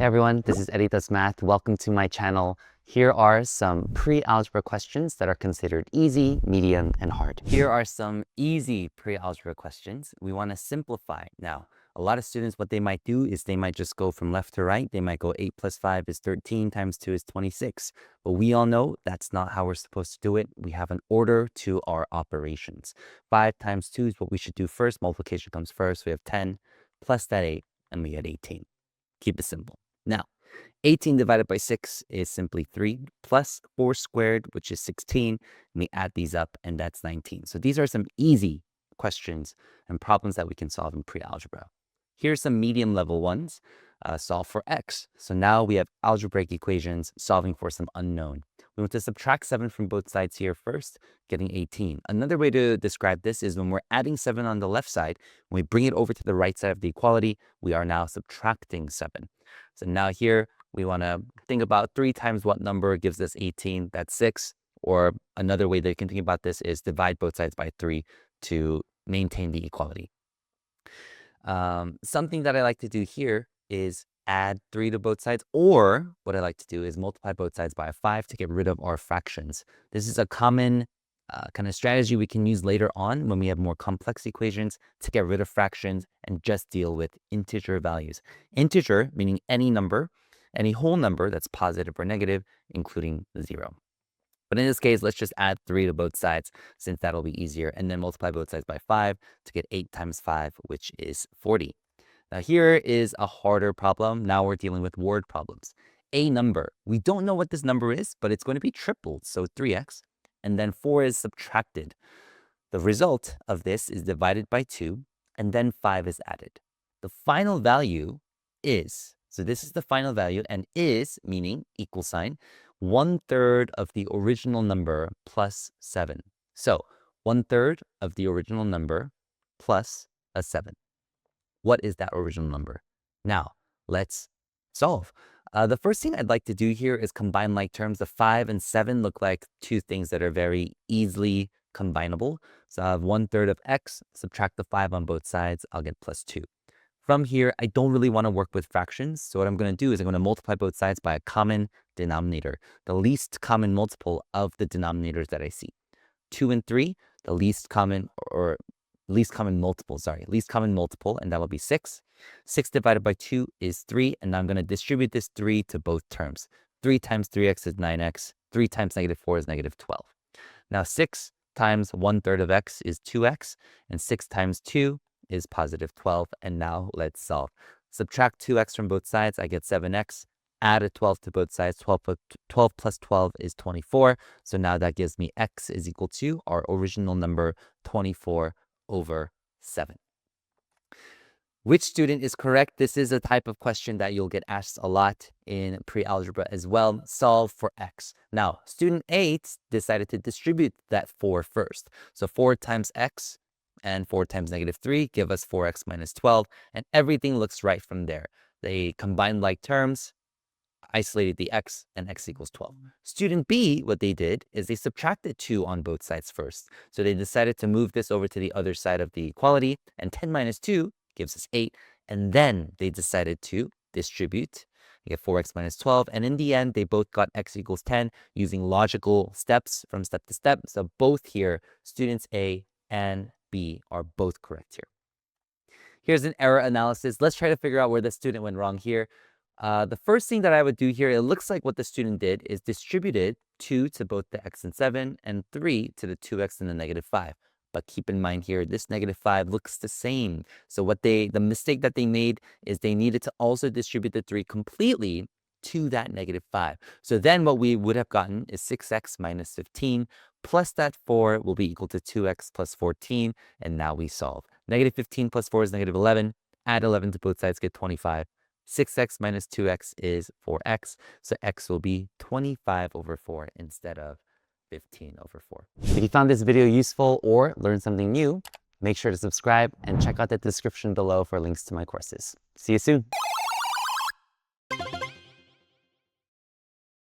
Hey everyone, this is Eddie Does Math. Welcome to my channel. Here are some pre-algebra questions that are considered easy, medium, and hard. Here are some easy pre-algebra questions. We want to simplify. Now, a lot of students, what they might do is they might just go from left to right. They might go 8 plus 5 is 13 times 2 is 26. But we all know that's not how we're supposed to do it. We have an order to our operations. 5 times 2 is what we should do first. Multiplication comes first. We have 10 plus that 8, and we get 18. Keep it simple. Now, 18 divided by 6 is simply 3 plus 4 squared, which is 16. And we add these up, and that's 19. So these are some easy questions and problems that we can solve in pre-algebra. Here's some medium level ones. Solve for x. So now we have algebraic equations solving for some unknown. We want to subtract 7 from both sides here first, getting 18. Another way to describe this is when we're adding 7 on the left side, when we bring it over to the right side of the equality, we are now subtracting 7. So now here, we want to think about 3 times what number gives us 18, that's 6. Or another way that you can think about this is divide both sides by 3 to maintain the equality. Something that I like to do here is add 3 to both sides, or what I like to do is multiply both sides by a 5 to get rid of our fractions. This is a common kind of strategy we can use later on when we have more complex equations to get rid of fractions and just deal with integer values. Integer meaning any number, any whole number that's positive or negative, including 0. But in this case, let's just add 3 to both sides since that'll be easier, and then multiply both sides by 5 to get 8 times 5, which is 40. Now here is a harder problem. Now we're dealing with word problems. A number, we don't know what this number is, but it's going to be tripled, so 3x, and then 4 is subtracted. The result of this is divided by 2, and then 5 is added. The final value is, so this is the final value, and is, meaning equal sign, 1/3 of the original number plus 7. So 1/3 of the original number plus a 7. What is that original number? Now, let's solve. The first thing I'd like to do here is combine like terms. The 5 and 7 look like two things that are very easily combinable. So I have 1/3 of x, subtract the 5 on both sides, I'll get plus 2. From here, I don't really want to work with fractions. So what I'm going to do is I'm going to multiply both sides by a common denominator, the least common multiple of the denominators that I see. 2 and 3, the least common multiple, and that'll be 6. 6 divided by 2 is 3, and now I'm going to distribute this 3 to both terms. 3 times 3x is 9x. 3 times negative 4 is negative 12. Now 6 times 1/3 of x is 2x, and 6 times 2 is positive 12. And now let's solve. Subtract 2x from both sides, I get 7x. Add a 12 to both sides. 12 plus 12 is 24. So now that gives me x is equal to our original number, 24 over 7. Which student is correct? This is a type of question that you'll get asked a lot in pre-algebra as well. Solve for x. Now, student 8 decided to distribute that 4 first. So 4 times x and 4 times negative 3 give us 4x minus 12, and everything looks right from there. They combined like terms, isolated the x, and x equals 12. Student B, what they did is they subtracted 2 on both sides first. So they decided to move this over to the other side of the equality, and 10 minus 2 gives us 8. And then they decided to distribute. You get 4x minus 12. And in the end, they both got x equals 10 using logical steps from step to step. So both here, students A and B are both correct here. Here's an error analysis. Let's try to figure out where the student went wrong here. The first thing that I would do here, it looks like what the student did is distributed 2 to both the x and 7 and 3 to the 2x and the negative 5. But keep in mind here, this negative 5 looks the same. So the mistake that they made is they needed to also distribute the 3 completely to that negative 5. So then what we would have gotten is 6x minus 15 plus that 4 will be equal to 2x plus 14. And now we solve. Negative 15 plus 4 is negative 11. Add 11 to both sides, get 25. 6x minus 2x is 4x. So x will be 25 over 4 instead of 15 over 4. If you found this video useful or learned something new, make sure to subscribe and check out the description below for links to my courses. See you soon.